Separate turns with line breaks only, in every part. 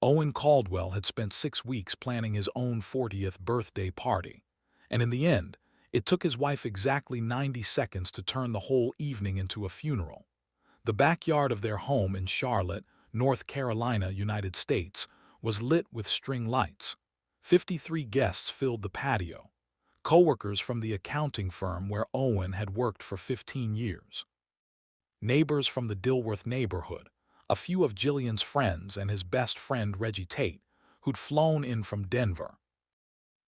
Owen Caldwell had spent 6 weeks planning his own 40th birthday party, and in the end, it took his wife exactly 90 seconds to turn the whole evening into a funeral. The backyard of their home in Charlotte, North Carolina, United States, was lit with string lights. 53 guests filled the patio, coworkers from the accounting firm where Owen had worked for 15 years, neighbors from the Dilworth neighborhood, a few of Jillian's friends and his best friend Reggie Tate, who'd flown in from Denver.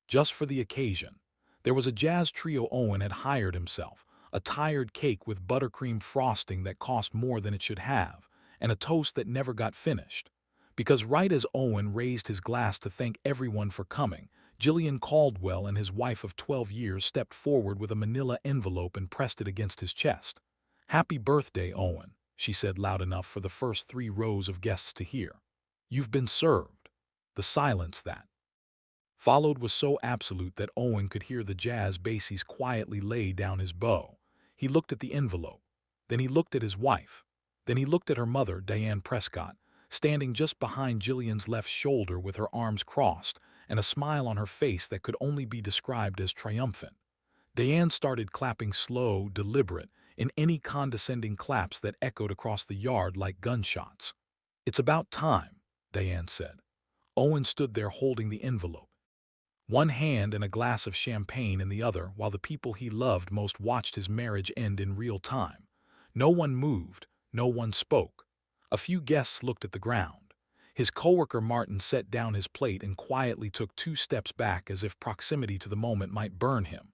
Just for the occasion, there was a jazz trio Owen had hired himself, a tired cake with buttercream frosting that cost more than it should have, and a toast that never got finished. Because right as Owen raised his glass to thank everyone for coming, Jillian Caldwell and his wife of 12 years stepped forward with a manila envelope and pressed it against his chest. "Happy birthday, Owen," she said loud enough for the first 3 rows of guests to hear. "You've been served." The silence that followed was so absolute that Owen could hear the jazz bassies quietly lay down his bow. He looked at the envelope. Then he looked at his wife. Then he looked at her mother, Diane Prescott, standing just behind Jillian's left shoulder with her arms crossed and a smile on her face that could only be described as triumphant. Diane started clapping slow, deliberate, in any condescending claps that echoed across the yard like gunshots. "It's about time," Diane said. Owen stood there holding the envelope, one hand and a glass of champagne in the other, while the people he loved most watched his marriage end in real time. No one moved, no one spoke. A few guests looked at the ground. His coworker Martin set down his plate and quietly took 2 steps back as if proximity to the moment might burn him.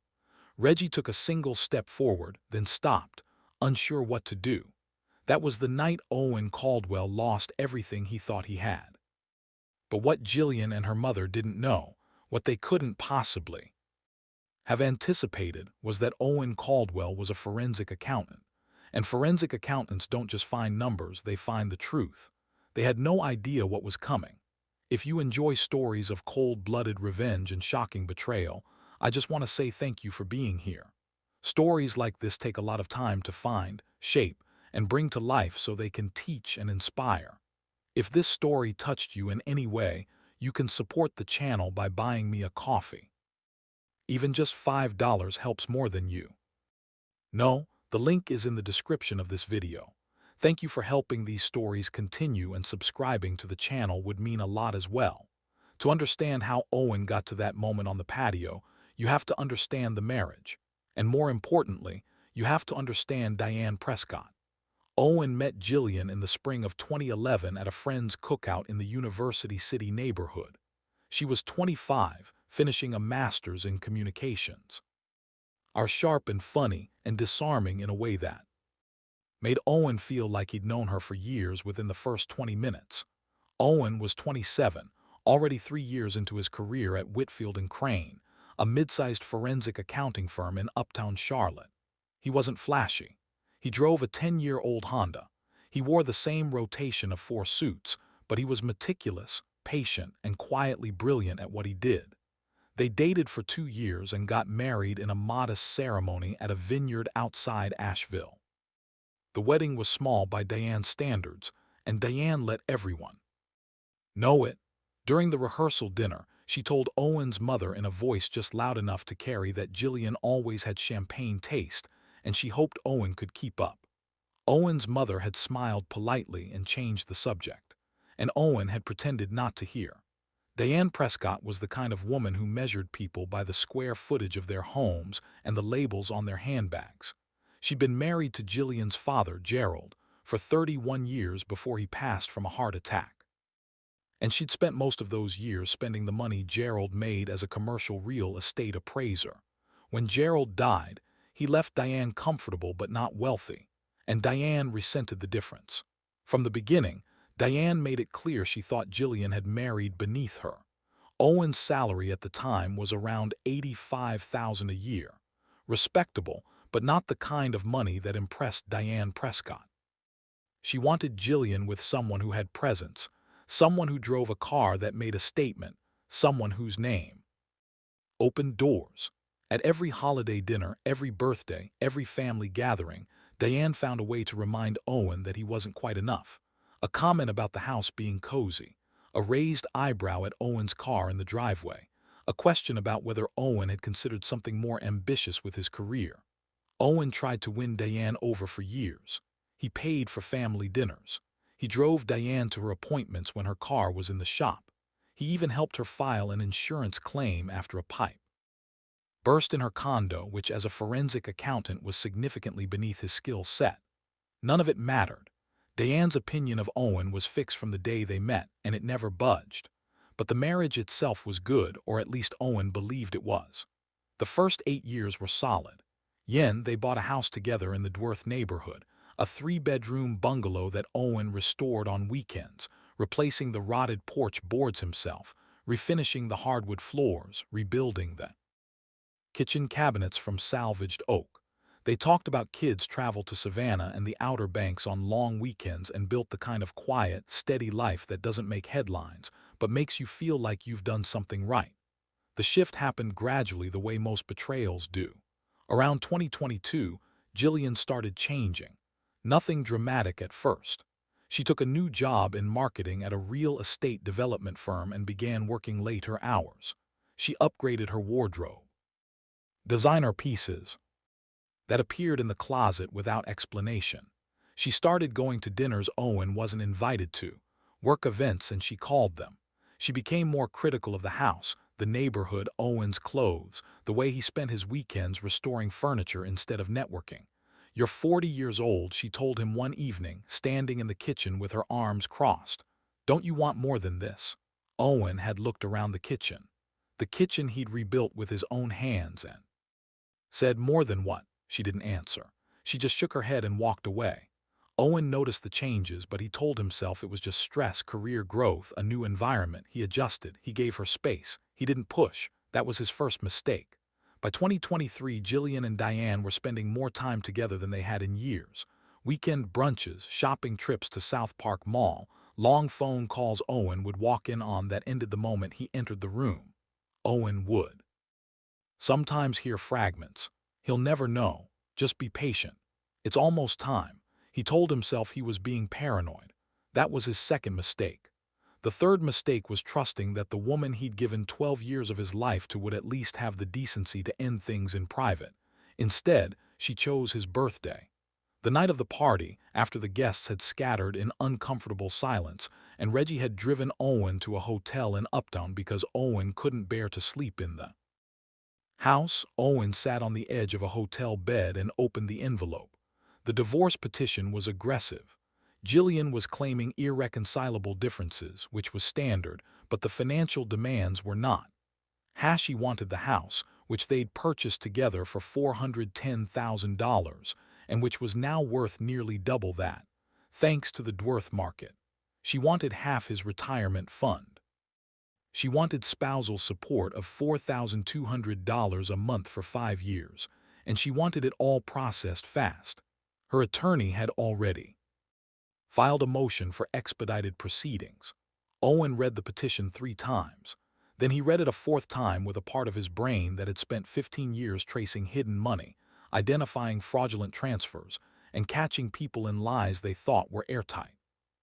Reggie took a single step forward, then stopped, unsure what to do. That was the night Owen Caldwell lost everything he thought he had. But what Jillian and her mother didn't know, what they couldn't possibly have anticipated, was that Owen Caldwell was a forensic accountant. And forensic accountants don't just find numbers, they find the truth. They had no idea what was coming. If you enjoy stories of cold-blooded revenge and shocking betrayal, I just want to say thank you for being here. Stories like this take a lot of time to find, shape, and bring to life so they can teach and inspire. If this story touched you in any way, you can support the channel by buying me a coffee. Even just $5 helps more than you know. The link is in the description of this video. Thank you for helping these stories continue, and subscribing to the channel would mean a lot as well. To understand how Owen got to that moment on the patio, you have to understand the marriage. And more importantly, you have to understand Diane Prescott. Owen met Jillian in the spring of 2011 at a friend's cookout in the University City neighborhood. She was 25, finishing a master's in communications. Are sharp and funny and disarming in a way that made Owen feel like he'd known her for years within the first 20 minutes. Owen was 27, already 3 years into his career at Whitfield & Crane, a mid-sized forensic accounting firm in uptown Charlotte. He wasn't flashy. He drove a 10-year-old Honda. He wore the same rotation of 4 suits, but he was meticulous, patient, and quietly brilliant at what he did. They dated for 2 years and got married in a modest ceremony at a vineyard outside Asheville. The wedding was small by Diane's standards, and Diane let everyone know it. During the rehearsal dinner, she told Owen's mother in a voice just loud enough to carry that Jillian always had champagne taste, and she hoped Owen could keep up. Owen's mother had smiled politely and changed the subject, and Owen had pretended not to hear. Diane Prescott was the kind of woman who measured people by the square footage of their homes and the labels on their handbags. She'd been married to Jillian's father, Gerald, for 31 years before he passed from a heart attack. And she'd spent most of those years spending the money Gerald made as a commercial real estate appraiser. When Gerald died, he left Diane comfortable but not wealthy, and Diane resented the difference. From the beginning, Diane made it clear she thought Jillian had married beneath her. Owen's salary at the time was around $85,000 a year. Respectable, but not the kind of money that impressed Diane Prescott. She wanted Jillian with someone who had presence, someone who drove a car that made a statement, someone whose name opened doors. At every holiday dinner, every birthday, every family gathering, Diane found a way to remind Owen that he wasn't quite enough. A comment about the house being cozy, a raised eyebrow at Owen's car in the driveway, a question about whether Owen had considered something more ambitious with his career. Owen tried to win Diane over for years. He paid for family dinners. He drove Diane to her appointments when her car was in the shop. He even helped her file an insurance claim after a pipe burst in her condo, which as a forensic accountant was significantly beneath his skill set. None of it mattered. Diane's opinion of Owen was fixed from the day they met, and it never budged. But the marriage itself was good, or at least Owen believed it was. The first 8 years were solid. They bought a house together in the Dworth neighborhood, a 3-bedroom bungalow that Owen restored on weekends, replacing the rotted porch boards himself, refinishing the hardwood floors, rebuilding the kitchen cabinets from salvaged oak. They talked about kids travel to Savannah and the Outer Banks on long weekends and built the kind of quiet, steady life that doesn't make headlines, but makes you feel like you've done something right. The shift happened gradually the way most betrayals do. Around 2022, Jillian started changing. Nothing dramatic at first. She took a new job in marketing at a real estate development firm and began working later hours. She upgraded her wardrobe. Designer pieces that appeared in the closet without explanation. She started going to dinners Owen wasn't invited to, work events, and she called them. She became more critical of the house, the neighborhood, Owen's clothes, the way he spent his weekends restoring furniture instead of networking. "You're 40 years old," she told him one evening, standing in the kitchen with her arms crossed. "Don't you want more than this?" Owen had looked around the kitchen he'd rebuilt with his own hands, and said, "More than what?" She didn't answer. She just shook her head and walked away. Owen noticed the changes, but he told himself it was just stress, career growth, a new environment. He adjusted. He gave her space. He didn't push. That was his first mistake. By 2023, Jillian and Diane were spending more time together than they had in years. Weekend brunches, shopping trips to South Park Mall, long phone calls Owen would walk in on that ended the moment he entered the room. Owen would sometimes hear fragments. He'll never know. Just be patient. It's almost time. He told himself he was being paranoid. That was his second mistake. The third mistake was trusting that the woman he'd given 12 years of his life to would at least have the decency to end things in private. Instead, she chose his birthday. The night of the party, after the guests had scattered in uncomfortable silence, and Reggie had driven Owen to a hotel in Uptown because Owen couldn't bear to sleep in the house, Owen sat on the edge of a hotel bed and opened the envelope. The divorce petition was aggressive. Jillian was claiming irreconcilable differences, which was standard, but the financial demands were not. She wanted the house, which they'd purchased together for $410,000, and which was now worth nearly double that, thanks to the Dworth market. She wanted half his retirement fund. She wanted spousal support of $4,200 a month for 5 years, and she wanted it all processed fast. Her attorney had already filed a motion for expedited proceedings. Owen read the petition 3 times. Then he read it a 4th time with a part of his brain that had spent 15 years tracing hidden money, identifying fraudulent transfers, and catching people in lies they thought were airtight.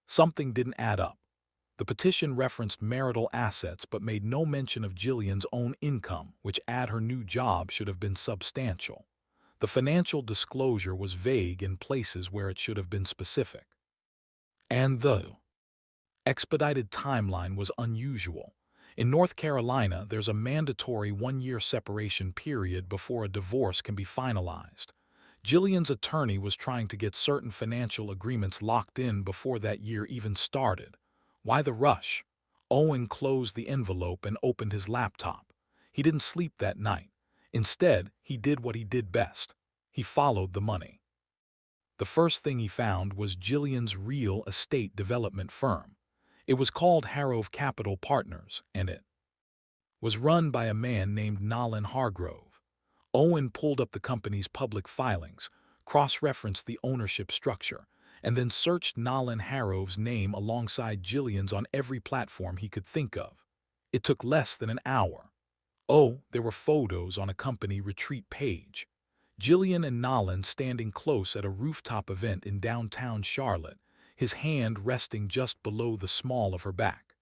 Something didn't add up. The petition referenced marital assets but made no mention of Jillian's own income, which at her new job should have been substantial. The financial disclosure was vague in places where it should have been specific. And the expedited timeline was unusual. In North Carolina, there's a mandatory 1-year separation period before a divorce can be finalized. Jillian's attorney was trying to get certain financial agreements locked in before that year even started. Why the rush? Owen closed the envelope and opened his laptop. He didn't sleep that night. Instead, he did what he did best. He followed the money. The first thing he found was Jillian's real estate development firm. It was called Harrove Capital Partners, and it was run by a man named Nolan Hargrove. Owen pulled up the company's public filings, cross-referenced the ownership structure, and then searched Nolan Harrove's name alongside Jillian's on every platform he could think of. It took less than an hour. There were photos on a company retreat page. Jillian and Nolan standing close at a rooftop event in downtown Charlotte, his hand resting just below the small of her back.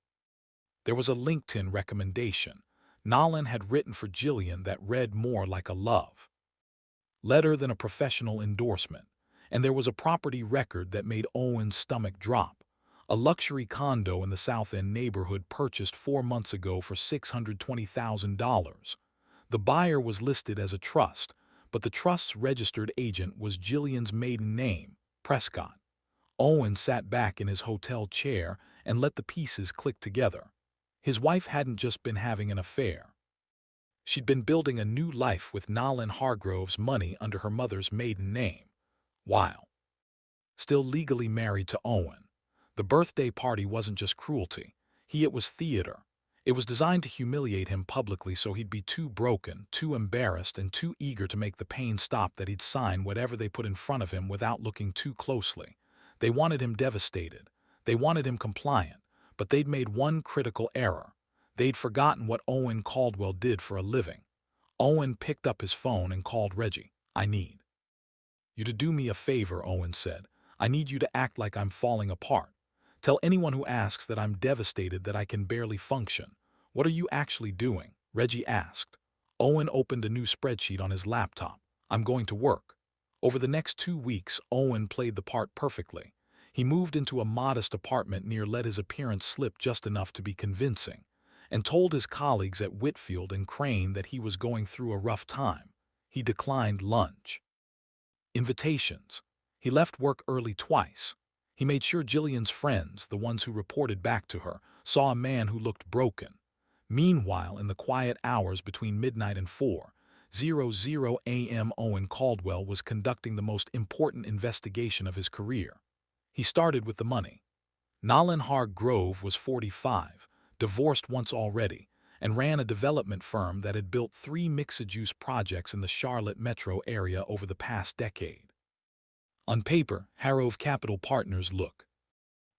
There was a LinkedIn recommendation Nolan had written for Jillian that read more like a love letter than a professional endorsement, and there was a property record that made Owen's stomach drop. A luxury condo in the South End neighborhood purchased 4 months ago for $620,000. The buyer was listed as a trust, but the trust's registered agent was Jillian's maiden name, Prescott. Owen sat back in his hotel chair and let the pieces click together. His wife hadn't just been having an affair. She'd been building a new life with Nolan Hargrove's money under her mother's maiden name, while still legally married to Owen. The birthday party wasn't just cruelty. It was theater. It was designed to humiliate him publicly so he'd be too broken, too embarrassed, and too eager to make the pain stop that he'd sign whatever they put in front of him without looking too closely. They wanted him devastated. They wanted him compliant. But they'd made one critical error. They'd forgotten what Owen Caldwell did for a living. Owen picked up his phone and called Reggie. "I need you to do me a favor," Owen said. "I need you to act like I'm falling apart. Tell anyone who asks that I'm devastated, that I can barely function." "What are you actually doing?" Reggie asked. Owen opened a new spreadsheet on his laptop. "I'm going to work." Over the next 2 weeks, Owen played the part perfectly. He moved into a modest apartment near, let his appearance slip just enough to be convincing, and told his colleagues at Whitfield and Crane that he was going through a rough time. He declined lunch invitations. He left work early twice. He made sure Jillian's friends, the ones who reported back to her, saw a man who looked broken. Meanwhile, in the quiet hours between midnight and 4:00 a.m., Owen Caldwell was conducting the most important investigation of his career. He started with the money. Nolan Hargrove was 45, divorced once already, and ran a development firm that had built 3 mixed-use projects in the Charlotte metro area over the past decade. On paper, Harrove Capital Partners looked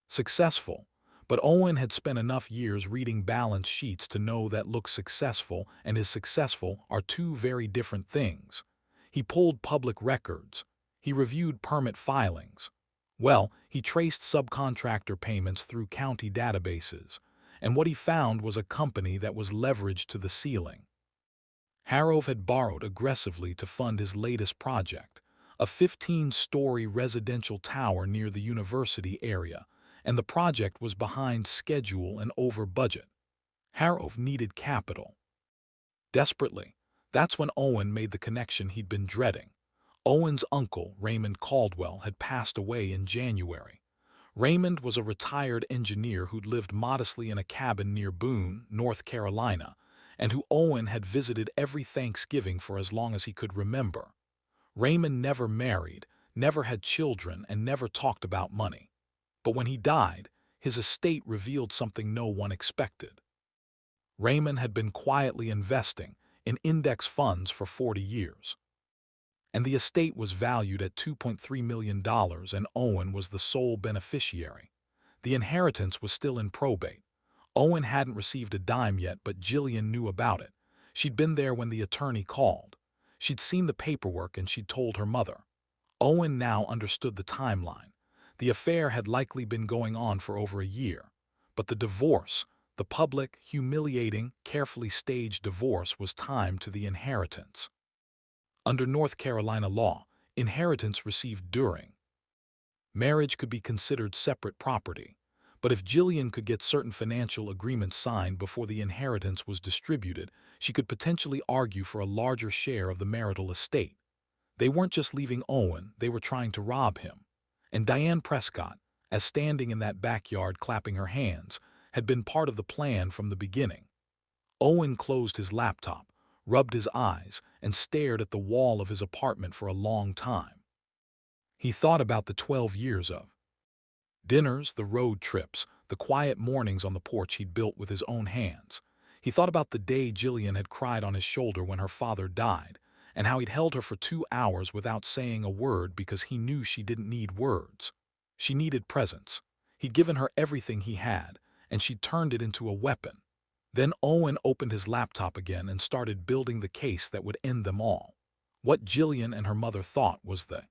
successful, but Owen had spent enough years reading balance sheets to know that look successful and is successful are two very different things. He pulled public records. He reviewed permit filings. He traced subcontractor payments through county databases, and what he found was a company that was leveraged to the ceiling. Harrove had borrowed aggressively to fund his latest project, a 15-story residential tower near the university area, and the project was behind schedule and over budget. Harrove needed capital desperately. That's when Owen made the connection he'd been dreading. Owen's uncle, Raymond Caldwell, had passed away in January. Raymond was a retired engineer who'd lived modestly in a cabin near Boone, North Carolina, and who Owen had visited every Thanksgiving for as long as he could remember. Raymond never married, never had children, and never talked about money. But when he died, his estate revealed something no one expected. Raymond had been quietly investing in index funds for 40 years. And the estate was valued at $2.3 million, and Owen was the sole beneficiary. The inheritance was still in probate. Owen hadn't received a dime yet, but Jillian knew about it. She'd been there when the attorney called. She'd seen the paperwork and she'd told her mother. Owen now understood the timeline. The affair had likely been going on for over a year. But the divorce, the public, humiliating, carefully staged divorce, was timed to the inheritance. Under North Carolina law, inheritance received during marriage could be considered separate property. But if Jillian could get certain financial agreements signed before the inheritance was distributed, she could potentially argue for a larger share of the marital estate. They weren't just leaving Owen, they were trying to rob him. And Diane Prescott, as standing in that backyard clapping her hands, had been part of the plan from the beginning. Owen closed his laptop, rubbed his eyes, and stared at the wall of his apartment for a long time. He thought about the 12 years of dinners, the road trips, the quiet mornings on the porch he'd built with his own hands. He thought about the day Jillian had cried on his shoulder when her father died, and how he'd held her for 2 hours without saying a word because he knew she didn't need words. She needed presence. He'd given her everything he had, and she'd turned it into a weapon. Then Owen opened his laptop again and started building the case that would end them all. What Jillian and her mother thought was the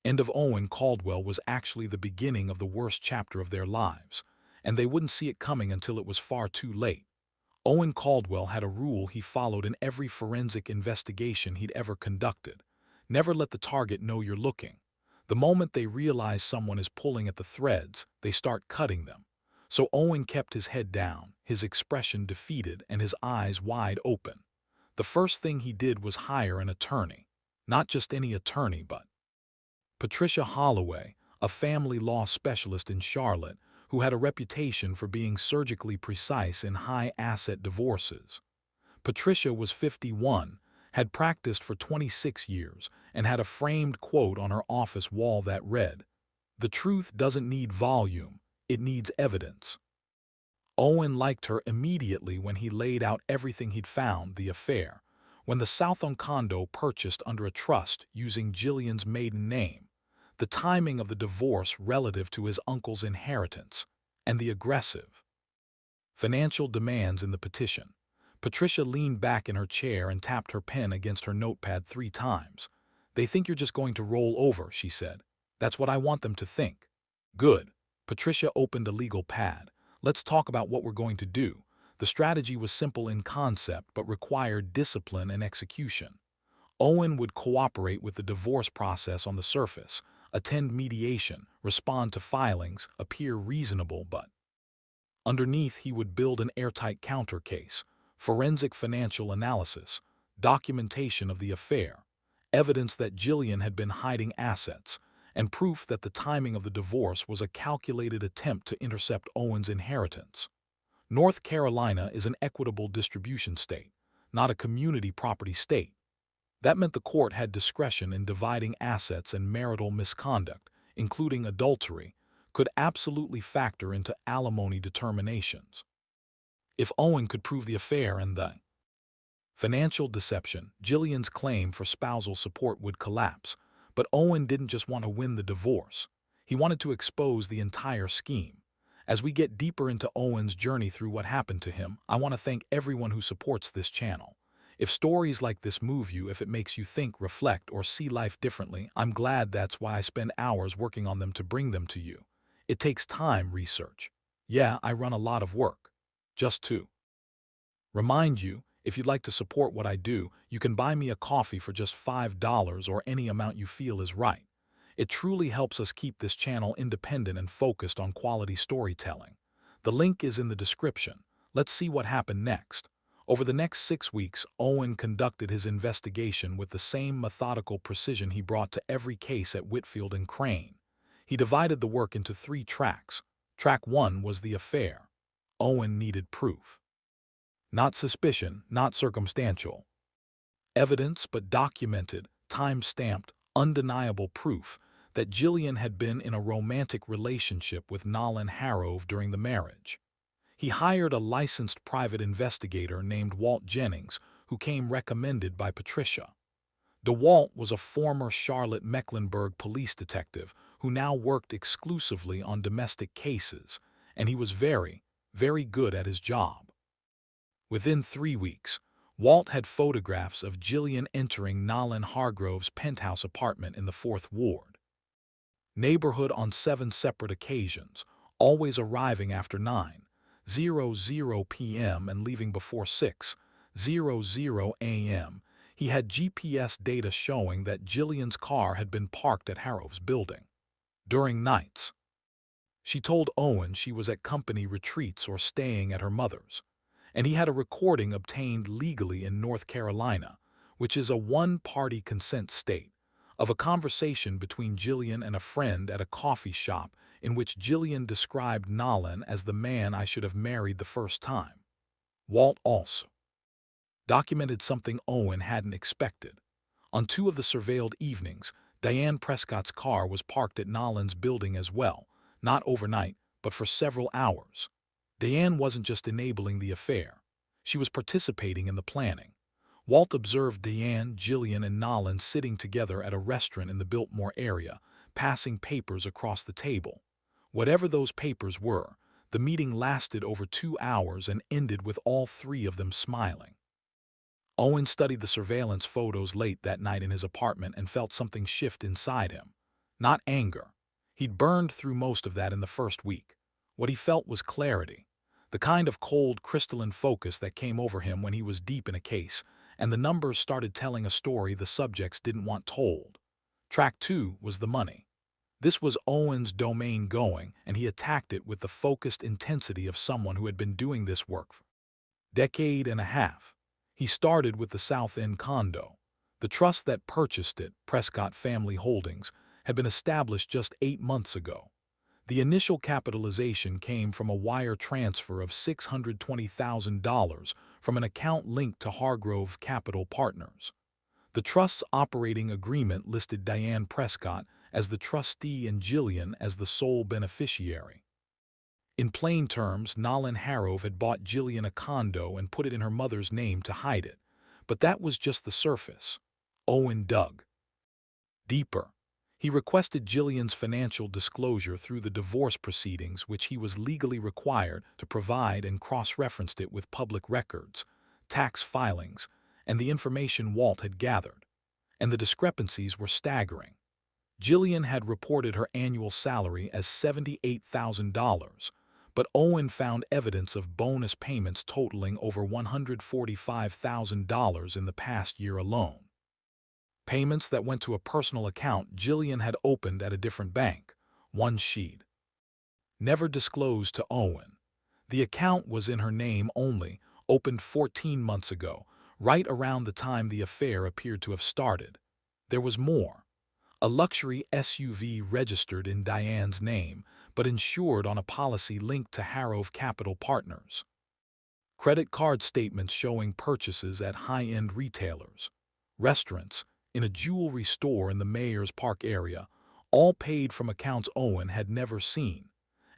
end of Owen Caldwell was actually the beginning of the worst chapter of their lives. and they wouldn't see it coming until it was far too late. Owen Caldwell had a rule he followed in every forensic investigation he'd ever conducted. Never let the target know you're looking. The moment they realize someone is pulling at the threads, they start cutting them. So Owen kept his head down, his expression defeated, and his eyes wide open. The first thing he did was hire an attorney. Not just any attorney, but Patricia Holloway, a family law specialist in Charlotte, who had a reputation for being surgically precise in high-asset divorces. Patricia was 51, had practiced for 26 years, and had a framed quote on her office wall that read, "The truth doesn't need volume, it needs evidence." Owen liked her immediately when he laid out everything he'd found, the affair, when the Southend condo purchased under a trust using Jillian's maiden name, the timing of the divorce relative to his uncle's inheritance, and the aggressive financial demands in the petition. Patricia leaned back in her chair and tapped her pen against her notepad 3 times. "They think you're just going to roll over," she said. "That's what I want them to think." "Good." Patricia opened a legal pad. "Let's talk about what we're going to do." The strategy was simple in concept but required discipline and execution. Owen would cooperate with the divorce process on the surface, attend mediation, respond to filings, appear reasonable, but underneath he would build an airtight counter case, forensic financial analysis, documentation of the affair, evidence that Jillian had been hiding assets, and proof that the timing of the divorce was a calculated attempt to intercept Owen's inheritance. North Carolina is an equitable distribution state, not a community property state. That meant the court had discretion in dividing assets, and marital misconduct, including adultery, could absolutely factor into alimony determinations. If Owen could prove the affair and the financial deception, Jillian's claim for spousal support would collapse. But Owen didn't just want to win the divorce. He wanted to expose the entire scheme. As we get deeper into Owen's journey through what happened to him, I want to thank everyone who supports this channel. If stories like this move you, if it makes you think, reflect, or see life differently, I'm glad. That's why I spend hours working on them to bring them to you. It takes time, research. Yeah, I run a lot of work. Just to remind you, if you'd like to support what I do, you can buy me a coffee for just $5 or any amount you feel is right. It truly helps us keep this channel independent and focused on quality storytelling. The link is in the description. Let's see what happened next. Over the next 6 weeks, Owen conducted his investigation with the same methodical precision he brought to every case at Whitfield and Crane. He divided the work into 3 tracks. Track 1 was the affair. Owen needed proof. Not suspicion, not circumstantial evidence, but documented, time-stamped, undeniable proof that Jillian had been in a romantic relationship with Nolan Harrove during the marriage. He hired a licensed private investigator named Walt Jennings, who came recommended by Patricia. DeWalt was a former Charlotte-Mecklenburg police detective who now worked exclusively on domestic cases, and he was very, very good at his job. Within 3 weeks, Walt had photographs of Jillian entering Nolan Hargrove's penthouse apartment in the 4th Ward neighborhood on 7 separate occasions, always arriving after 9:00 p.m. and leaving before 6:00 a.m. He had GPS data showing that Jillian's car had been parked at Harrove's building during nights. She told Owen she was at company retreats or staying at her mother's, and he had a recording obtained legally in North Carolina, which is a one-party consent state, of a conversation between Jillian and a friend at a coffee shop in which Jillian described Nolan as the man I should have married the first time. Walt also documented something Owen hadn't expected. On 2 of the surveilled evenings, Diane Prescott's car was parked at Nolan's building as well, not overnight, but for several hours. Diane wasn't just enabling the affair. She was participating in the planning. Walt observed Diane, Jillian, and Nolan sitting together at a restaurant in the Biltmore area, passing papers across the table. Whatever those papers were, the meeting lasted over 2 hours and ended with all 3 of them smiling. Owen studied the surveillance photos late that night in his apartment and felt something shift inside him. Not anger. He'd burned through most of that in the first week. What he felt was clarity, the kind of cold, crystalline focus that came over him when he was deep in a case, and the numbers started telling a story the subjects didn't want told. Track 2 was the money. This was Owen's domain going, and he attacked it with the focused intensity of someone who had been doing this work for a decade and a half. He started with the South End condo. The trust that purchased it, Prescott Family Holdings, had been established just 8 months ago. The initial capitalization came from a wire transfer of $620,000 from an account linked to Hargrove Capital Partners. The trust's operating agreement listed Diane Prescott as the trustee and Jillian as the sole beneficiary. In plain terms, Nolan Harrove had bought Jillian a condo and put it in her mother's name to hide it. But that was just the surface. Owen dug deeper. He requested Jillian's financial disclosure through the divorce proceedings, which he was legally required to provide, and cross-referenced it with public records, tax filings, and the information Walt had gathered. And the discrepancies were staggering. Jillian had reported her annual salary as $78,000, but Owen found evidence of bonus payments totaling over $145,000 in the past year alone. Payments that went to a personal account Jillian had opened at a different bank, one she'd never disclosed to Owen. The account was in her name only, opened 14 months ago, right around the time the affair appeared to have started. There was more. A luxury SUV registered in Diane's name, but insured on a policy linked to Harrove Capital Partners. Credit card statements showing purchases at high-end retailers, restaurants, in a jewelry store in the Mayor's Park area, all paid from accounts Owen had never seen,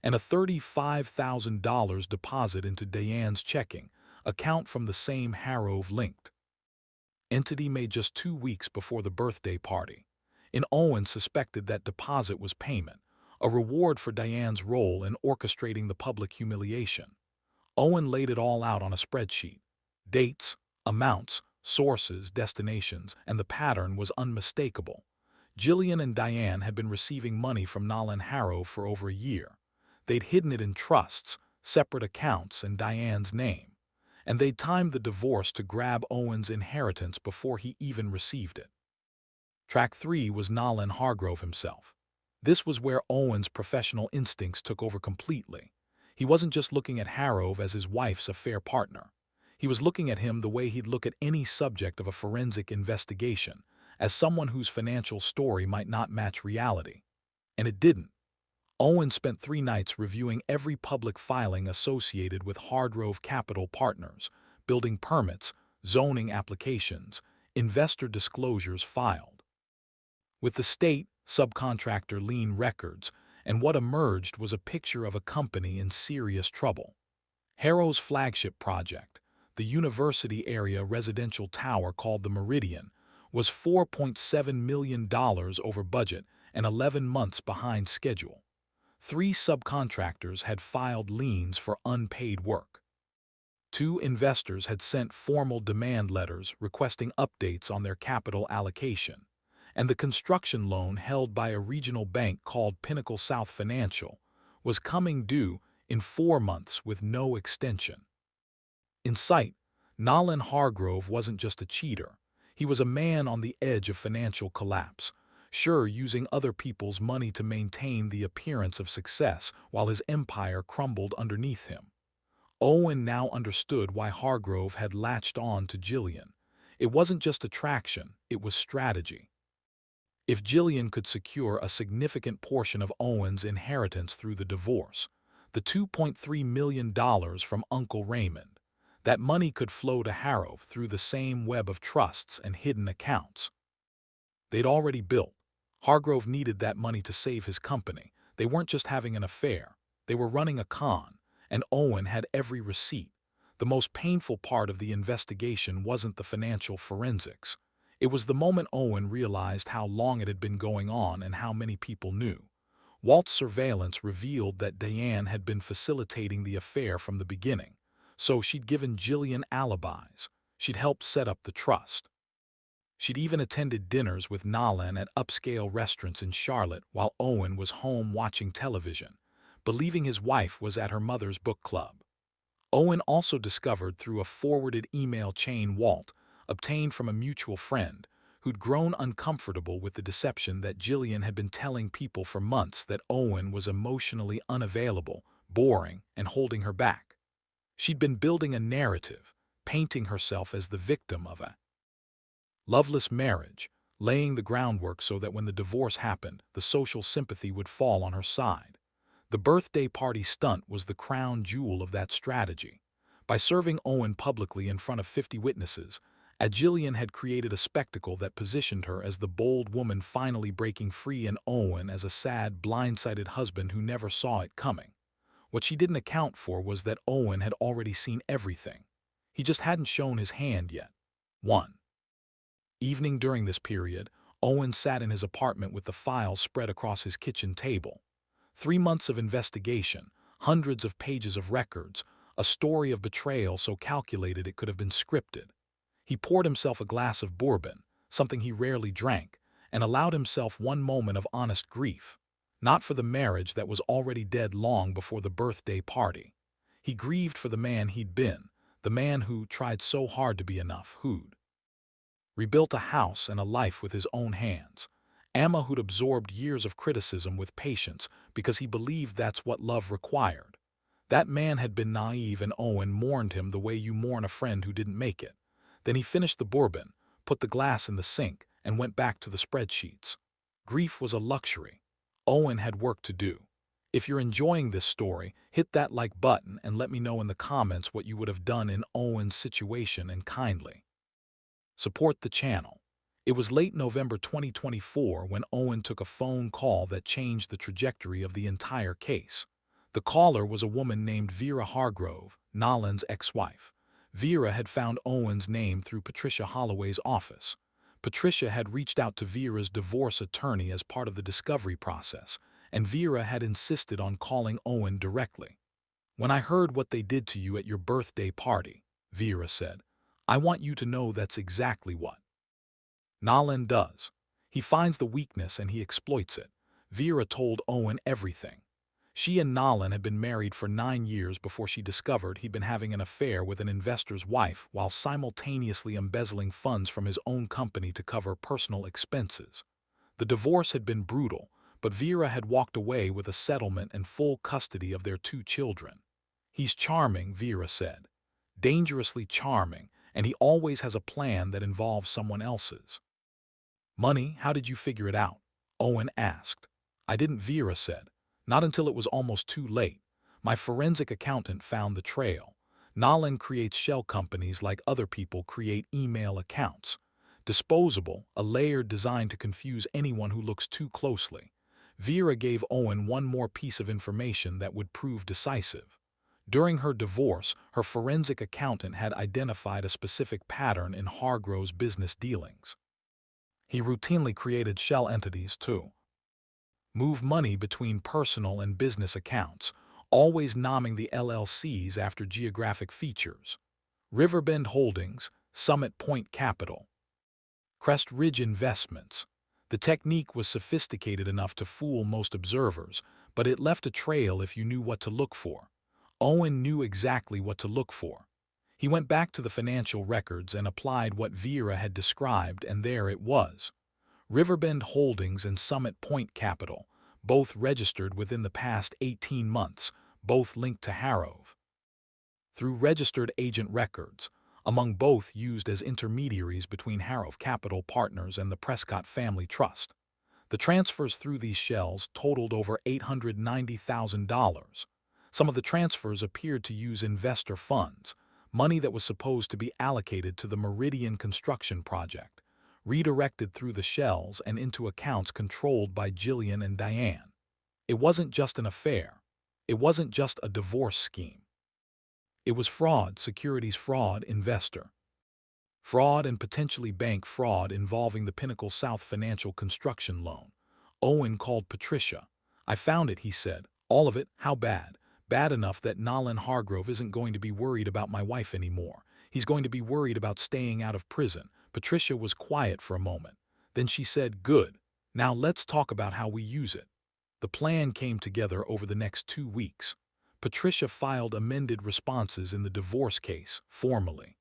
and a $35,000 deposit into Diane's checking account from the same Harrove-linked entity made just 2 weeks before the birthday party. And Owen suspected that deposit was payment, a reward for Diane's role in orchestrating the public humiliation. Owen laid it all out on a spreadsheet. Dates, amounts, sources, destinations, and the pattern was unmistakable. Jillian and Diane had been receiving money from Nolan Harrove for over a year. They'd hidden it in trusts, separate accounts, in Diane's name. And they'd timed the divorce to grab Owen's inheritance before he even received it. Track 3 was Nolan Hargrove himself. This was where Owen's professional instincts took over completely. He wasn't just looking at Harrove as his wife's affair partner. He was looking at him the way he'd look at any subject of a forensic investigation, as someone whose financial story might not match reality. And it didn't. Owen spent 3 nights reviewing every public filing associated with Hargrove Capital Partners, building permits, zoning applications, investor disclosures filed with the state, subcontractor lien records, and what emerged was a picture of a company in serious trouble. Harrow's flagship project, the university area residential tower called the Meridian, was $4.7 million over budget and 11 months behind schedule. 3 subcontractors had filed liens for unpaid work. 2 investors had sent formal demand letters requesting updates on their capital allocation, and the construction loan held by a regional bank called Pinnacle South Financial was coming due in 4 months with no extension. In sight, Nolan Hargrove wasn't just a cheater. He was a man on the edge of financial collapse, sure, using other people's money to maintain the appearance of success while his empire crumbled underneath him. Owen now understood why Hargrove had latched on to Jillian. It wasn't just attraction, it was strategy. If Jillian could secure a significant portion of Owen's inheritance through the divorce, the $2.3 million from Uncle Raymond, that money could flow to Harrove through the same web of trusts and hidden accounts they'd already built. Hargrove needed that money to save his company. They weren't just having an affair. They were running a con, and Owen had every receipt. The most painful part of the investigation wasn't the financial forensics. It was the moment Owen realized how long it had been going on and how many people knew. Walt's surveillance revealed that Diane had been facilitating the affair from the beginning, so she'd given Jillian alibis. She'd helped set up the trust. She'd even attended dinners with Nolan at upscale restaurants in Charlotte while Owen was home watching television. believing his wife was at her mother's book club. Owen also discovered through a forwarded email chain Walt, obtained from a mutual friend, who'd grown uncomfortable with the deception that Jillian had been telling people for months that Owen was emotionally unavailable, boring, and holding her back. She'd been building a narrative, painting herself as the victim of a loveless marriage, laying the groundwork so that when the divorce happened, the social sympathy would fall on her side. The birthday party stunt was the crown jewel of that strategy. By serving Owen publicly in front of 50 witnesses, Jillian had created a spectacle that positioned her as the bold woman finally breaking free and Owen as a sad, blindsided husband who never saw it coming. What she didn't account for was that Owen had already seen everything. He just hadn't shown his hand yet. 1. Evening during this period, Owen sat in his apartment with the files spread across his kitchen table. 3 months of investigation, hundreds of pages of records, a story of betrayal so calculated it could have been scripted. He poured himself a glass of bourbon, something he rarely drank, and allowed himself one moment of honest grief. Not for the marriage that was already dead long before the birthday party. He grieved for the man he'd been, the man who tried so hard to be enough, who'd rebuilt a house and a life with his own hands. Emma who'd absorbed years of criticism with patience because he believed that's what love required. That man had been naive and Owen mourned him the way you mourn a friend who didn't make it. Then he finished the bourbon, put the glass in the sink, and went back to the spreadsheets. Grief was a luxury. Owen had work to do. If you're enjoying this story, hit that like button and let me know in the comments what you would have done in Owen's situation and kindly support the channel. It was late November 2024 when Owen took a phone call that changed the trajectory of the entire case. The caller was a woman named Vera Hargrove, Nolan's ex-wife. Vera had found Owen's name through Patricia Holloway's office. Patricia had reached out to Vera's divorce attorney as part of the discovery process, and Vera had insisted on calling Owen directly. "When I heard what they did to you at your birthday party," Vera said, "I want you to know that's exactly what Nolan does. He finds the weakness and he exploits it." Vera told Owen everything. She and Nolan had been married for 9 years before she discovered he'd been having an affair with an investor's wife while simultaneously embezzling funds from his own company to cover personal expenses. The divorce had been brutal, but Vera had walked away with a settlement and full custody of their 2 children. "He's charming," Vera said. "Dangerously charming, and he always has a plan that involves someone else's." "Money, how did you figure it out?" Owen asked. "I didn't," Vera said. "Not until it was almost too late. My forensic accountant found the trail. Nolan creates shell companies like other people create email accounts. Disposable, a layer designed to confuse anyone who looks too closely." Vera gave Owen one more piece of information that would prove decisive. During her divorce, her forensic accountant had identified a specific pattern in Hargrove's business dealings. He routinely created shell entities to move money between personal and business accounts, always nomming the LLCs after geographic features. Riverbend Holdings, Summit Point Capital, Crest Ridge Investments. The technique was sophisticated enough to fool most observers, but it left a trail if you knew what to look for. Owen knew exactly what to look for. He went back to the financial records and applied what Vera had described, and there it was. Riverbend Holdings and Summit Point Capital, both registered within the past 18 months, both linked to Harrove through registered agent records, among both used as intermediaries between Harrove Capital Partners and the Prescott Family Trust. The transfers through these shells totaled over $890,000. Some of the transfers appeared to use investor funds, money that was supposed to be allocated to the Meridian construction project, redirected through the shells and into accounts controlled by Jillian and Diane. It wasn't just an affair. It wasn't just a divorce scheme. It was fraud, securities fraud, investor fraud, and potentially bank fraud involving the Pinnacle South Financial construction loan. Owen called Patricia. "I found it," he said. "All of it. How bad?" "Bad enough that Nolan Hargrove isn't going to be worried about my wife anymore. He's going to be worried about staying out of prison." Patricia was quiet for a moment. Then she said, "Good. Now let's talk about how we use it." The plan came together over the next 2 weeks. Patricia filed amended responses in the divorce case, formally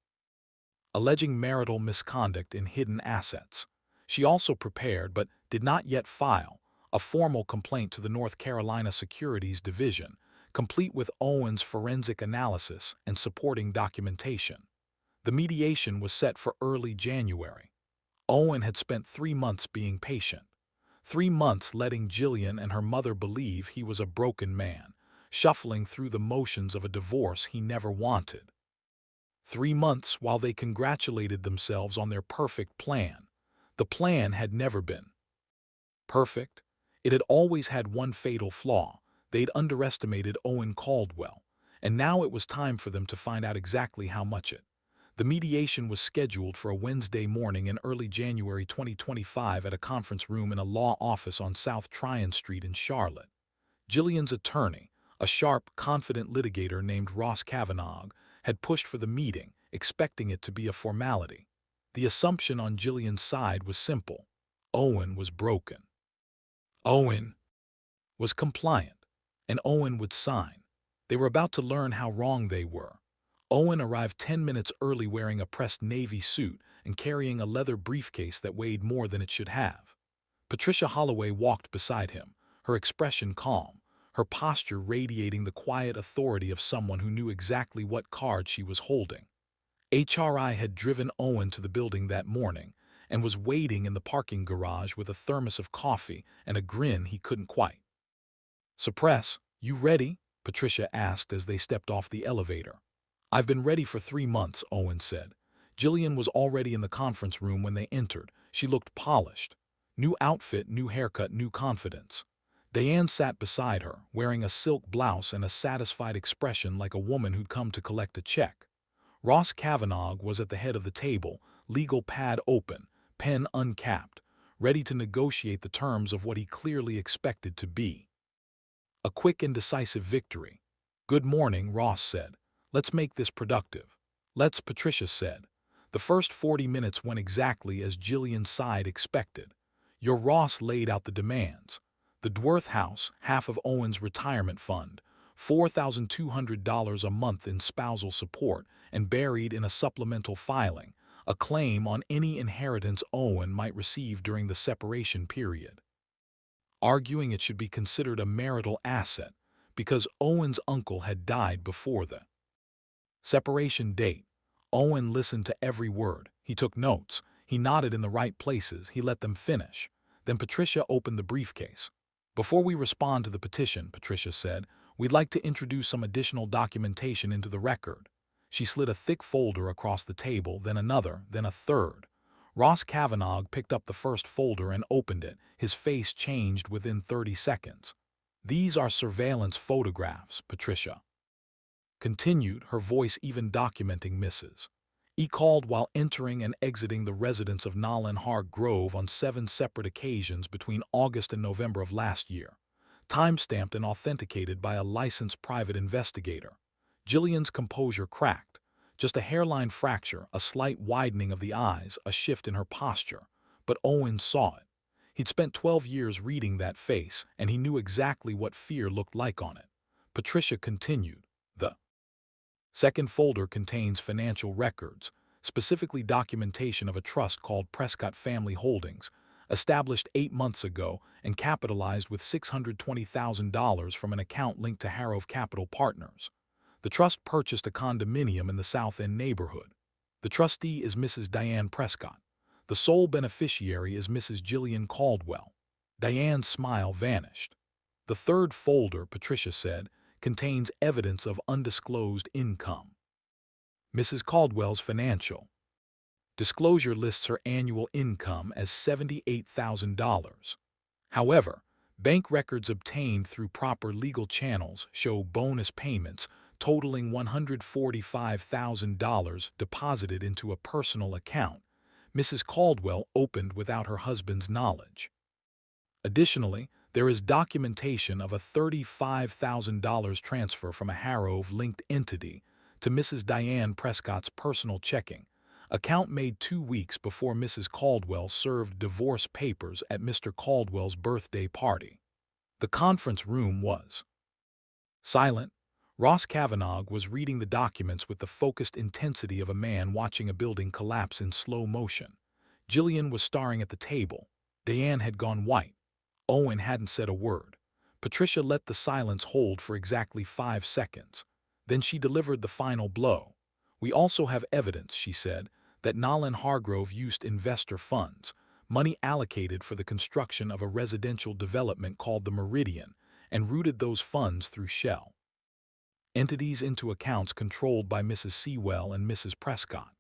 alleging marital misconduct in hidden assets. She also prepared, but did not yet file, a formal complaint to the North Carolina Securities Division, complete with Owen's forensic analysis and supporting documentation. The mediation was set for early January. Owen had spent 3 months being patient. 3 months letting Jillian and her mother believe he was a broken man, shuffling through the motions of a divorce he never wanted. 3 months while they congratulated themselves on their perfect plan. The plan had never been perfect. It had always had one fatal flaw. They'd underestimated Owen Caldwell, and now it was time for them to find out exactly how much it. The mediation was scheduled for a Wednesday morning in early January 2025 at a conference room in a law office on South Tryon Street in Charlotte. Jillian's attorney, a sharp, confident litigator named Ross Kavanagh, had pushed for the meeting, expecting it to be a formality. The assumption on Jillian's side was simple. Owen was broken. Owen was compliant, and Owen would sign. They were about to learn how wrong they were. Owen arrived 10 minutes early wearing a pressed navy suit and carrying a leather briefcase that weighed more than it should have. Patricia Holloway walked beside him, her expression calm, her posture radiating the quiet authority of someone who knew exactly what card she was holding. HRI had driven Owen to the building that morning and was waiting in the parking garage with a thermos of coffee and a grin he couldn't quite suppress. "You ready?" Patricia asked as they stepped off the elevator. "I've been ready for 3 months," Owen said. Jillian was already in the conference room when they entered. She looked polished. New outfit, new haircut, new confidence. Diane sat beside her, wearing a silk blouse and a satisfied expression like a woman who'd come to collect a check. Ross Kavanagh was at the head of the table, legal pad open, pen uncapped, ready to negotiate the terms of what he clearly expected to be a quick and decisive victory. "Good morning," Ross said. "Let's make this productive." "Let's," Patricia said. The first 40 minutes went exactly as Jillian's side expected. Your Ross laid out the demands. The Dworth house, half of Owen's retirement fund, $4,200 a month in spousal support, and buried in a supplemental filing, a claim on any inheritance Owen might receive during the separation period, arguing it should be considered a marital asset because Owen's uncle had died before the separation date. Owen listened to every word. He took notes. He nodded in the right places. He let them finish. Then Patricia opened the briefcase. "Before we respond to the petition," Patricia said, "we'd like to introduce some additional documentation into the record." She slid a thick folder across the table, then another, then a third. Ross Kavanagh picked up the first folder and opened it. His face changed within 30 seconds. "These are surveillance photographs," Patricia continued, her voice even documenting Mrs. E. called while entering and exiting the residence of Nolan Hart Grove on 7 separate occasions between August and November of last year, time-stamped and authenticated by a licensed private investigator. Jillian's composure cracked. Just a hairline fracture, a slight widening of the eyes, a shift in her posture. But Owen saw it. He'd spent 12 years reading that face, and he knew exactly what fear looked like on it. Patricia continued. The second folder contains financial records, specifically documentation of a trust called Prescott Family Holdings, established 8 months ago and capitalized with $620,000 from an account linked to Harrow Capital Partners. The trust purchased a condominium in the South End neighborhood. The trustee is Mrs. Diane Prescott. The sole beneficiary is Mrs. Jillian Caldwell. Diane's smile vanished. "The third folder," Patricia said, "contains evidence of undisclosed income. Mrs. Caldwell's financial disclosure lists her annual income as $78,000. However, bank records obtained through proper legal channels show bonus payments totaling $145,000 deposited into a personal account Mrs. Caldwell opened without her husband's knowledge. Additionally, there is documentation of a $35,000 transfer from a Harrow-linked entity to Mrs. Diane Prescott's personal checking account made 2 weeks before Mrs. Caldwell served divorce papers at Mr. Caldwell's birthday party. The conference room was silent. Ross Kavanagh was reading the documents with the focused intensity of a man watching a building collapse in slow motion. Jillian was staring at the table. Diane had gone white. Owen hadn't said a word. Patricia let the silence hold for exactly 5 seconds. Then she delivered the final blow. "We also have evidence," she said, "that Nolan Hargrove used investor funds, money allocated for the construction of a residential development called the Meridian, and routed those funds through shell entities into accounts controlled by Mrs. Sewell and Mrs. Prescott.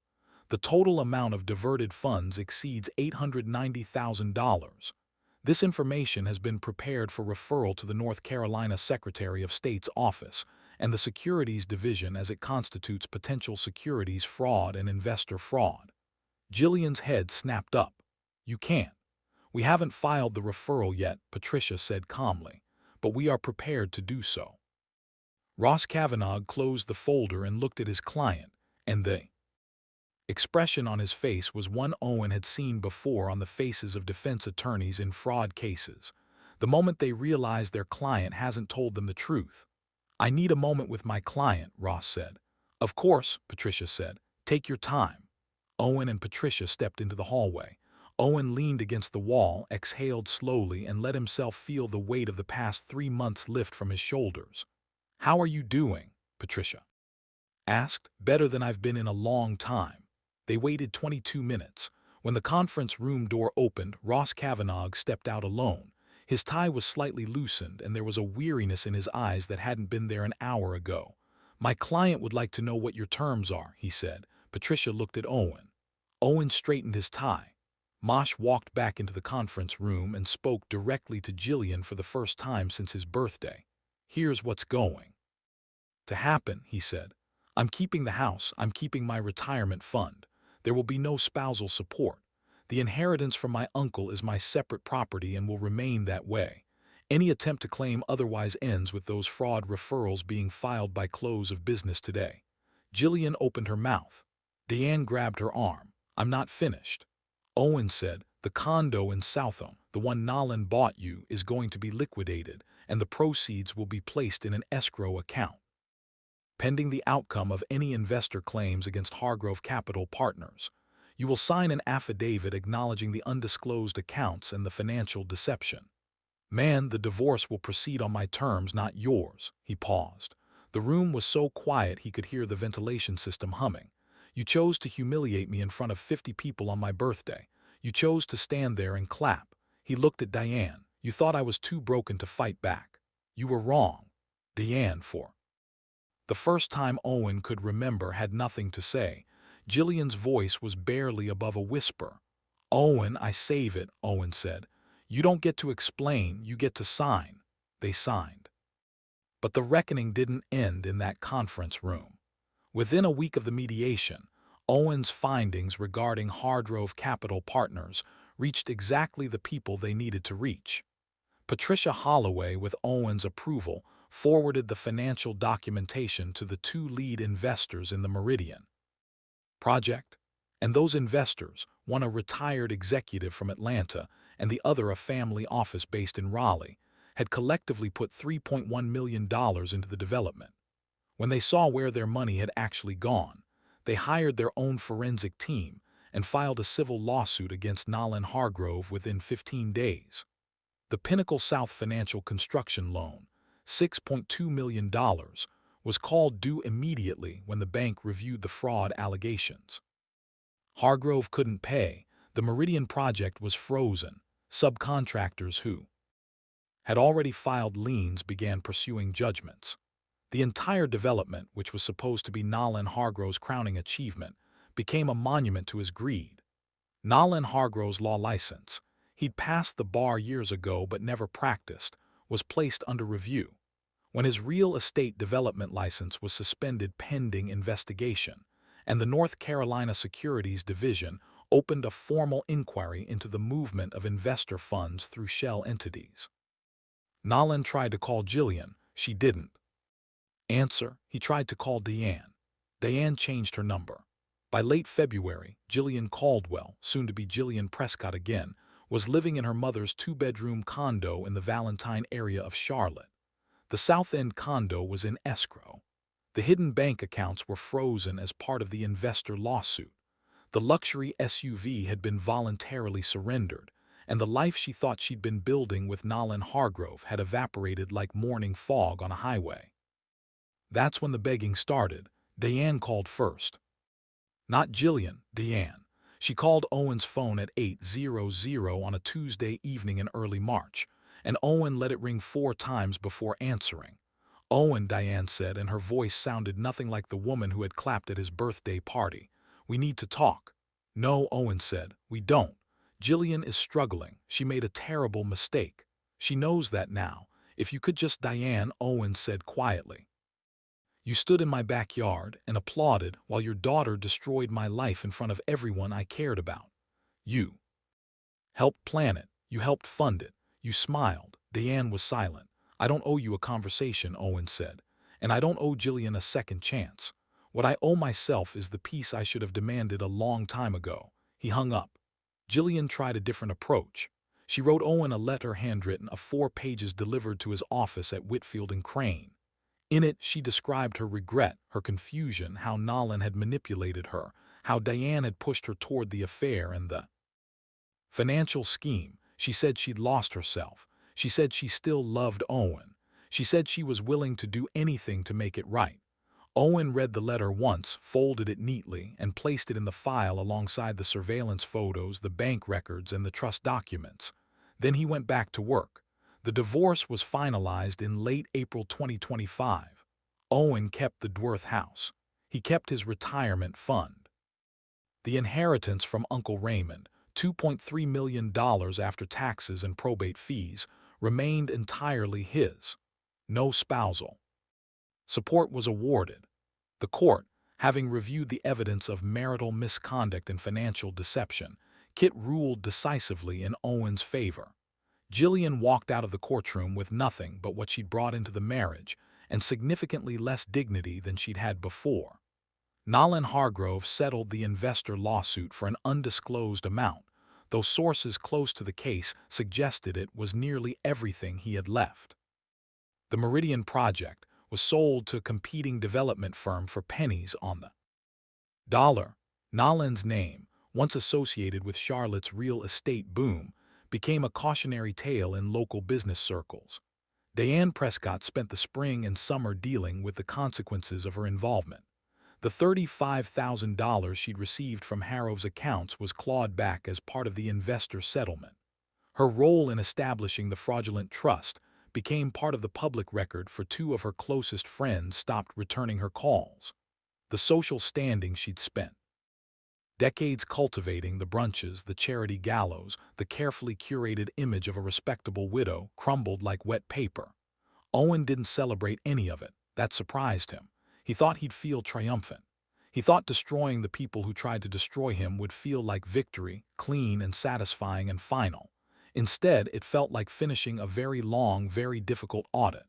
The total amount of diverted funds exceeds $890,000. This information has been prepared for referral to the North Carolina Secretary of State's office and the Securities Division as it constitutes potential securities fraud and investor fraud." Jillian's head snapped up. "You can't. We haven't filed the referral yet," Patricia said calmly, "but we are prepared to do so." Ross Kavanagh closed the folder and looked at his client, and the expression on his face was one Owen had seen before on the faces of defense attorneys in fraud cases, the moment they realize their client hasn't told them the truth. "I need a moment with my client," Ross said. "Of course," Patricia said. "Take your time." Owen and Patricia stepped into the hallway. Owen leaned against the wall, exhaled slowly, and let himself feel the weight of the past 3 months lift from his shoulders. "How are you doing?" Patricia asked. "Better than I've been in a long time." They waited 22 minutes. When the conference room door opened, Ross Kavanagh stepped out alone. His tie was slightly loosened, and there was a weariness in his eyes that hadn't been there an hour ago. "My client would like to know what your terms are," he said. Patricia looked at Owen. Owen straightened his tie. Mosh walked back into the conference room and spoke directly to Jillian for the first time since his birthday. "Here's what's going to happen," he said. "I'm keeping the house. I'm keeping my retirement fund. There will be no spousal support. The inheritance from my uncle is my separate property and will remain that way. Any attempt to claim otherwise ends with those fraud referrals being filed by close of business today." Jillian opened her mouth. Diane grabbed her arm. "I'm not finished." Owen said, "The condo in Southam, the one Nolan bought you, is going to be liquidated, and the proceeds will be placed in an escrow account, pending the outcome of any investor claims against Hargrove Capital Partners. You will sign an affidavit acknowledging the undisclosed accounts and the financial deception. Man, the divorce will proceed on my terms, not yours." He paused. The room was so quiet he could hear the ventilation system humming. "You chose to humiliate me in front of 50 people on my birthday. You chose to stand there and clap." He looked at Diane. "You thought I was too broken to fight back. You were wrong." Diane, for the first time Owen could remember, had nothing to say. Jillian's voice was barely above a whisper. "Owen, I save it," Owen said. "You don't get to explain, you get to sign." They signed. But the reckoning didn't end in that conference room. Within a week of the mediation, Owen's findings regarding Hargrove Capital Partners reached exactly the people they needed to reach. Patricia Holloway, with Owen's approval, forwarded the financial documentation to the 2 lead investors in the Meridian project. And those investors, one a retired executive from Atlanta and the other a family office based in Raleigh, had collectively put $3.1 million into the development. When they saw where their money had actually gone, they hired their own forensic team and filed a civil lawsuit against Nolan Hargrove within 15 days. The Pinnacle South Financial Construction Loan, $6.2 million, was called due immediately when the bank reviewed the fraud allegations. Hargrove couldn't pay. The Meridian project was frozen. Subcontractors who had already filed liens began pursuing judgments. The entire development, which was supposed to be Nolan Hargrove's crowning achievement, became a monument to his greed. Nolan Hargrove's law license, he'd passed the bar years ago but never practiced, was placed under review. When his real estate development license was suspended pending investigation, and the North Carolina Securities Division opened a formal inquiry into the movement of investor funds through shell entities. Nolan tried to call Jillian. She didn't answer. He tried to call Diane. Diane changed her number. By late February, Jillian Caldwell, soon to be Jillian Prescott again, was living in her mother's two-bedroom condo in the Valentine area of Charlotte. The South End condo was in escrow. The hidden bank accounts were frozen as part of the investor lawsuit. The luxury SUV had been voluntarily surrendered, and the life she thought she'd been building with Nolan Hargrove had evaporated like morning fog on a highway. That's when the begging started. Diane called first. Not Jillian, Diane. She called Owen's phone at 8:00 on a Tuesday evening in early March, and Owen let it ring 4 times before answering. "Owen," Diane said, and her voice sounded nothing like the woman who had clapped at his birthday party. "We need to talk." "No," Owen said, "we don't. Jillian is struggling. She made a terrible mistake. She knows that now. If you could just—" "Diane," Owen said quietly. "You stood in my backyard and applauded while your daughter destroyed my life in front of everyone I cared about. You helped plan it. You helped fund it. You smiled." Diane was silent. "I don't owe you a conversation," Owen said, "and I don't owe Jillian a second chance. What I owe myself is the peace I should have demanded a long time ago." He hung up. Jillian tried a different approach. She wrote Owen a letter handwritten of 4 pages delivered to his office at Whitfield and Crane. In it, she described her regret, her confusion, how Nolan had manipulated her, how Diane had pushed her toward the affair and the financial scheme. She said she'd lost herself. She said she still loved Owen. She said she was willing to do anything to make it right. Owen read the letter once, folded it neatly, and placed it in the file alongside the surveillance photos, the bank records, and the trust documents. Then he went back to work. The divorce was finalized in late April 2025. Owen kept the Dworth house. He kept his retirement fund. The inheritance from Uncle Raymond, $2.3 million after taxes and probate fees, remained entirely his. No spousal support was awarded. The court, having reviewed the evidence of marital misconduct and financial deception, ruled decisively in Owen's favor. Jillian walked out of the courtroom with nothing but what she'd brought into the marriage, and significantly less dignity than she'd had before. Nolan Hargrove settled the investor lawsuit for an undisclosed amount, though sources close to the case suggested it was nearly everything he had left. The Meridian project was sold to a competing development firm for pennies on the dollar. Nolan's name, once associated with Charlotte's real estate boom, became a cautionary tale in local business circles. Diane Prescott spent the spring and summer dealing with the consequences of her involvement. The $35,000 she'd received from Harrow's accounts was clawed back as part of the investor settlement. Her role in establishing the fraudulent trust became part of the public record for 2 of her closest friends stopped returning her calls. The social standing she'd spent decades cultivating, the brunches, the charity gallows, the carefully curated image of a respectable widow, crumbled like wet paper. Owen didn't celebrate any of it. That surprised him. He thought he'd feel triumphant. He thought destroying the people who tried to destroy him would feel like victory, clean and satisfying and final. Instead, it felt like finishing a very long, very difficult audit.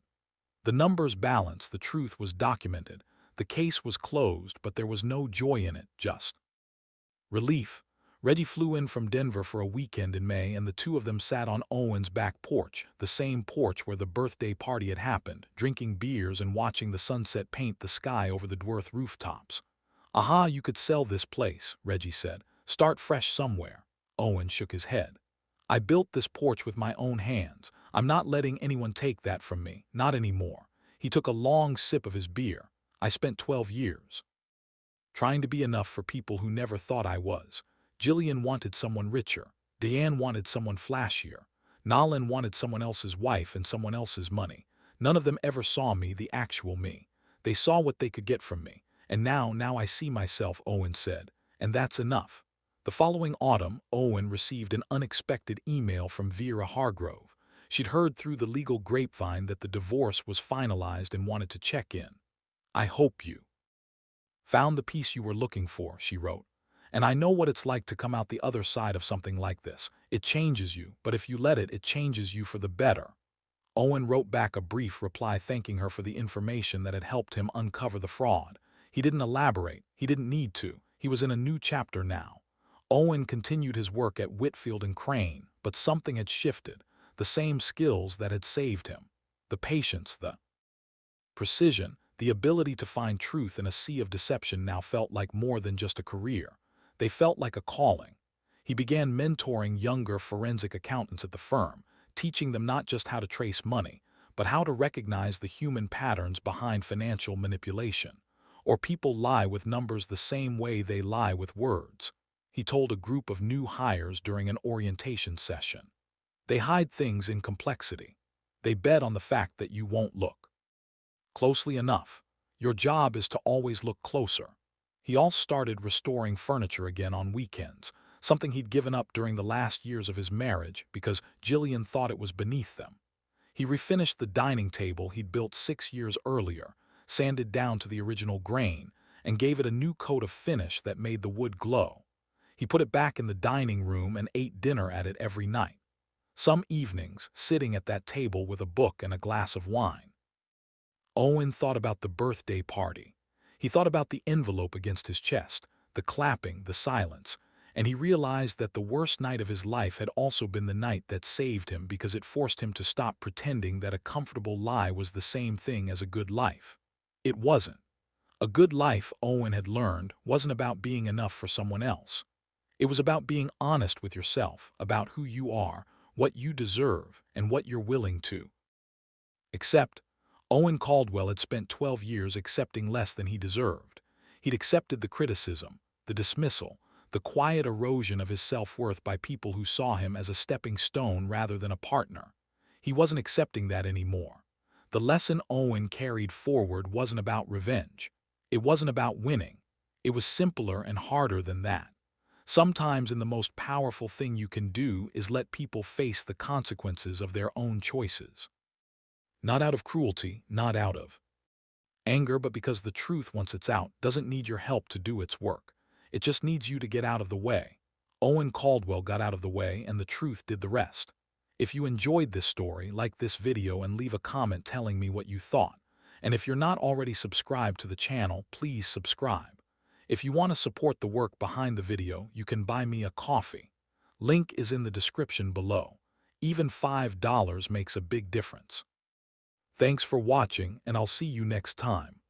The numbers balanced, the truth was documented, the case was closed, but there was no joy in it, just relief. Reggie flew in from Denver for a weekend in May, and the 2 of them sat on Owen's back porch, the same porch where the birthday party had happened, drinking beers and watching the sunset paint the sky over the Dworth rooftops. "Aha, you could sell this place," Reggie said. "Start fresh somewhere." Owen shook his head. "I built this porch with my own hands. I'm not letting anyone take that from me, not anymore." He took a long sip of his beer. "I spent 12 years trying to be enough for people who never thought I was. Jillian wanted someone richer. Diane wanted someone flashier. Nolan wanted someone else's wife and someone else's money. None of them ever saw me, the actual me. They saw what they could get from me. And now I see myself," Owen said. "And that's enough." The following autumn, Owen received an unexpected email from Vera Hargrove. She'd heard through the legal grapevine that the divorce was finalized and wanted to check in. "I hope you found the peace you were looking for," she wrote. "And I know what it's like to come out the other side of something like this. It changes you, but if you let it, it changes you for the better." Owen wrote back a brief reply thanking her for the information that had helped him uncover the fraud. He didn't elaborate. He didn't need to. He was in a new chapter now. Owen continued his work at Whitfield and Crane, But something had shifted, the same skills that had saved him. The patience, the precision, the ability to find truth in a sea of deception now felt like more than just a career. They felt like a calling. He began mentoring younger forensic accountants at the firm, teaching them not just how to trace money, but how to recognize the human patterns behind financial manipulation. Or people lie with numbers the same way they lie with words. He told a group of new hires during an orientation session. They hide things in complexity. They bet on the fact that you won't look closely enough. Your job is to always look closer. He also started restoring furniture again on weekends, something he'd given up during the last years of his marriage because Jillian thought it was beneath them. He refinished the dining table he'd built 6 years earlier, sanded down to the original grain, and gave it a new coat of finish that made the wood glow. He put it back in the dining room and ate dinner at it every night. Some evenings, sitting at that table with a book and a glass of wine. Owen thought about the birthday party. He thought about the envelope against his chest, the clapping, the silence, and he realized that the worst night of his life had also been the night that saved him because it forced him to stop pretending that a comfortable lie was the same thing as a good life. It wasn't. A good life, Owen had learned, wasn't about being enough for someone else. It was about being honest with yourself, about who you are, what you deserve, and what you're willing to accept. Owen Caldwell had spent 12 years accepting less than he deserved. He'd accepted the criticism, the dismissal, the quiet erosion of his self-worth by people who saw him as a stepping stone rather than a partner. He wasn't accepting that anymore. The lesson Owen carried forward wasn't about revenge. It wasn't about winning. It was simpler and harder than that. Sometimes the most powerful thing you can do is let people face the consequences of their own choices. Not out of cruelty, not out of anger, but because the truth, once it's out, doesn't need your help to do its work. It just needs you to get out of the way. Owen Caldwell got out of the way, and the truth did the rest. If you enjoyed this story, like this video and leave a comment telling me what you thought. And if you're not already subscribed to the channel, please subscribe. If you want to support the work behind the video, you can buy me a coffee. Link is in the description below. Even $5 makes a big difference. Thanks for watching, and I'll see you next time.